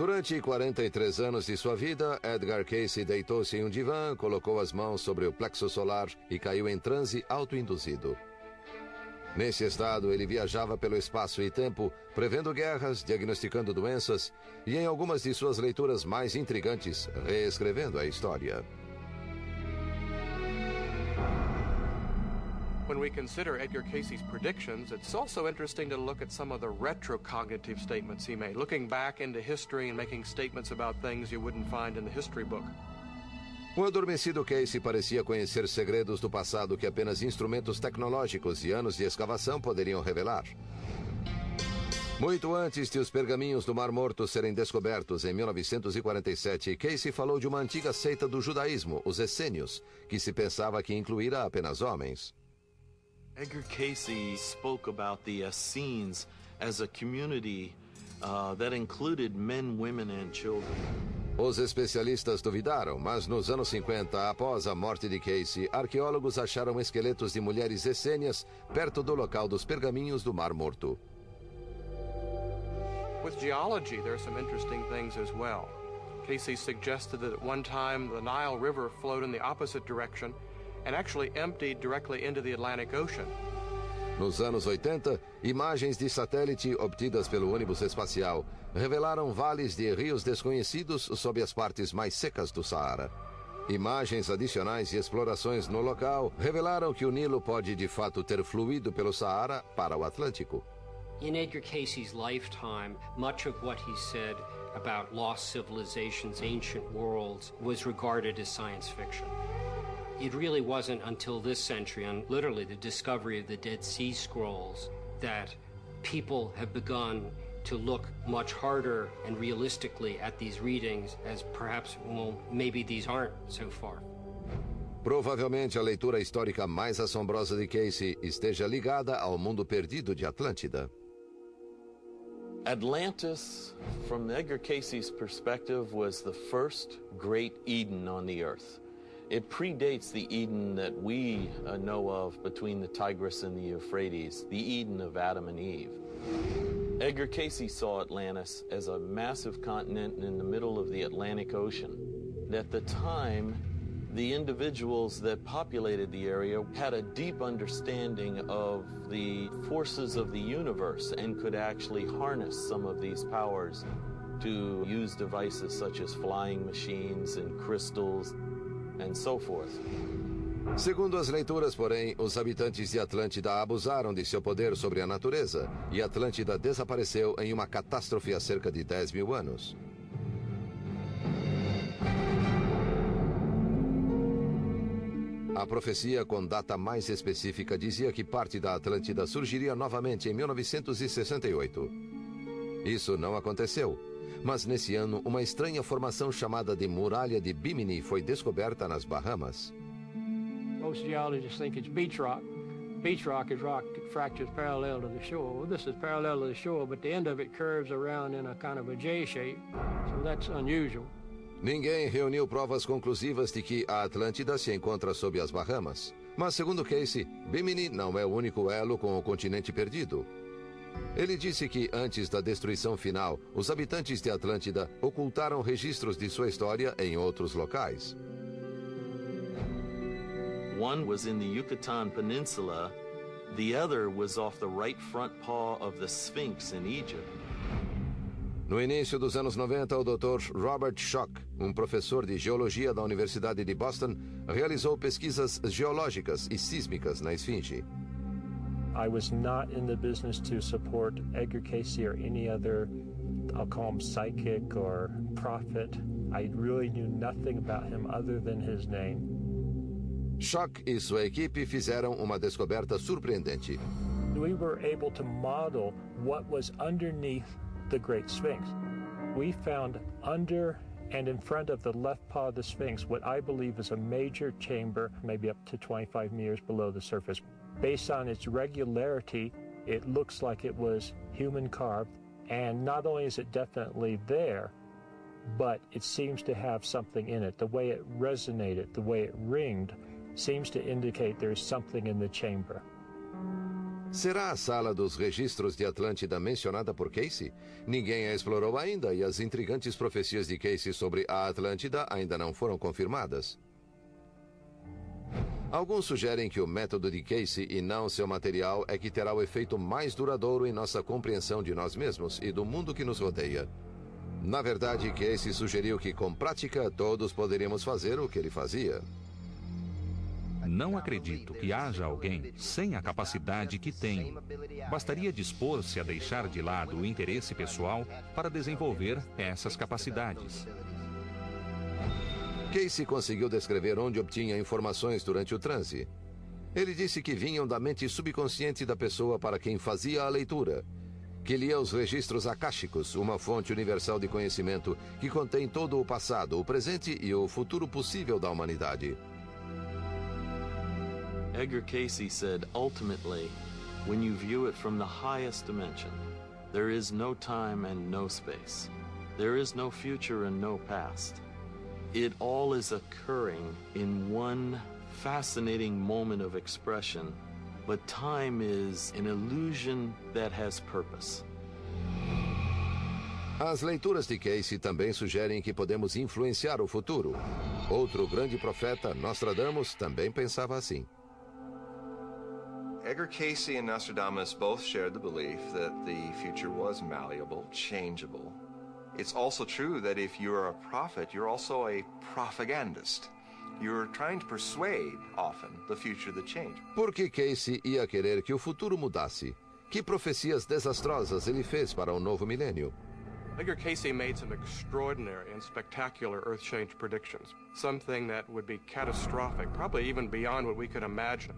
Durante 43 anos de sua vida, Edgar Cayce deitou-se em um divã, colocou as mãos sobre o plexo solar e caiu em transe autoinduzido. Nesse estado, ele viajava pelo espaço e tempo, prevendo guerras, diagnosticando doenças e, em algumas de suas leituras mais intrigantes, reescrevendo a história. When we consider Edgar Cayce's predictions, it's also interesting to look at some of the retrocognitive statements he made, looking back into history and making statements about things you wouldn't find in the history book. O adormecido Cayce parecia conhecer segredos do passado que apenas instrumentos tecnológicos e anos de escavação poderiam revelar. Muito antes de os pergaminhos do Mar Morto serem descobertos em 1947, Cayce falou de uma antiga seita do judaísmo, os essênios, que se pensava que incluíra apenas homens. Edgar Cayce spoke about the Essenes as a community that included men, women and children. Os especialistas duvidaram, mas nos anos 50, após a morte de Cayce, arqueólogos acharam esqueletos de mulheres essênias perto do local dos pergaminhos do Mar Morto. With geology, there are some interesting things as well. Cayce suggested that at one time the Nile River flowed in the opposite direction and actually emptied directly into the Atlantic Ocean. Nos anos 80, imagens de satélite obtidas pelo ônibus espacial revelaram vales de rios desconhecidos sob as partes mais secas do Saara. Imagens adicionais e explorações no local revelaram que o Nilo pode de fato ter fluído pelo Saara para o Atlântico. In Edgar Cayce's lifetime, much of what he said about lost civilizations, ancient worlds, was regarded as science fiction. It really wasn't until this century, and literally the discovery of the Dead Sea Scrolls, that people have begun to look much harder and realistically at these readings as perhaps, well, maybe these aren't so far. Provavelmente a leitura histórica mais assombrosa de Cayce esteja ligada ao mundo perdido de Atlântida. Atlantis, from Edgar Cayce's perspective, was the first great Eden on the earth. It predates the Eden that we know of between the Tigris and the Euphrates, the Eden of Adam and Eve. Edgar Cayce saw Atlantis as a massive continent in the middle of the Atlantic Ocean. At the time, the individuals that populated the area had a deep understanding of the forces of the universe and could actually harness some of these powers to use devices such as flying machines and crystals and so forth. Segundo as leituras, porém, os habitantes de Atlântida abusaram de seu poder sobre a natureza e Atlântida desapareceu em uma catástrofe há cerca de 10 mil anos. A profecia com data mais específica dizia que parte da Atlântida surgiria novamente em 1968. Isso não aconteceu, mas nesse ano uma estranha formação chamada de Muralha de Bimini foi descoberta nas Bahamas. Most geologists think it's beach rock. Beach rock is rock that fractures parallel to the shore. Well, this is parallel to the shore, but the end of it curves around in a kind of a J shape, so that's unusual. Ninguém reuniu provas conclusivas de que a Atlântida se encontra sob as Bahamas. Mas, segundo Cayce, Bimini não é o único elo com o continente perdido. Ele disse que, antes da destruição final, os habitantes de Atlântida ocultaram registros de sua história em outros locais. One was in the Yucatan Peninsula, the other was off the right front paw of the Sphinx in Egypt. No início dos anos 90, o Dr. Robert Schoch, professor de geologia da Universidade de Boston, realizou pesquisas geológicas e sísmicas na Esfinge. I was not in the business to support Edgar Cayce or any other, I'll call him psychic or prophet. I really knew nothing about him other than his name. Schoch e sua equipe fizeram uma descoberta surpreendente. We were able to model what was underneath the Great Sphinx. We found under and in front of the left paw of the Sphinx what I believe is a major chamber, maybe up to 25 meters below the surface. Based on its regularity, it looks like it was human carved, and not only is it definitely there, but it seems to have something in it. The way it resonated, the way it ringed, seems to indicate there's something in the chamber. Será a sala dos registros de Atlântida mencionada por Cayce? Ninguém a explorou ainda e as intrigantes profecias de Cayce sobre a Atlântida ainda não foram confirmadas. Alguns sugerem que o método de Cayce e não seu material é que terá o efeito mais duradouro em nossa compreensão de nós mesmos e do mundo que nos rodeia. Na verdade, Cayce sugeriu que com prática todos poderíamos fazer o que ele fazia. Não acredito que haja alguém sem a capacidade que tem. Bastaria dispor-se a deixar de lado o interesse pessoal para desenvolver essas capacidades. Cayce conseguiu descrever onde obtinha informações durante o transe. Ele disse que vinham da mente subconsciente da pessoa para quem fazia a leitura, que lia os registros akáshicos, uma fonte universal de conhecimento que contém todo o passado, o presente e o futuro possível da humanidade. Edgar Cayce said, ultimately, when you view it from the highest dimension, there is no time and no space. There is no future and no past. It all is occurring in one fascinating moment of expression, but time is an illusion that has purpose. As leituras de Cayce também sugerem que podemos influenciar o futuro. Outro grande profeta, Nostradamus, também pensava assim. Edgar Cayce and Nostradamus both shared the belief that the future was malleable, changeable. It's also true that if you're a prophet, you're also a propagandist. You're trying to persuade, often, the future to change. Por que Cayce ia querer que o futuro mudasse? Que profecias desastrosas ele fez para o novo milênio? Edgar Cayce made some extraordinary and spectacular earth change predictions, something that would be catastrophic, probably even beyond what we could imagine.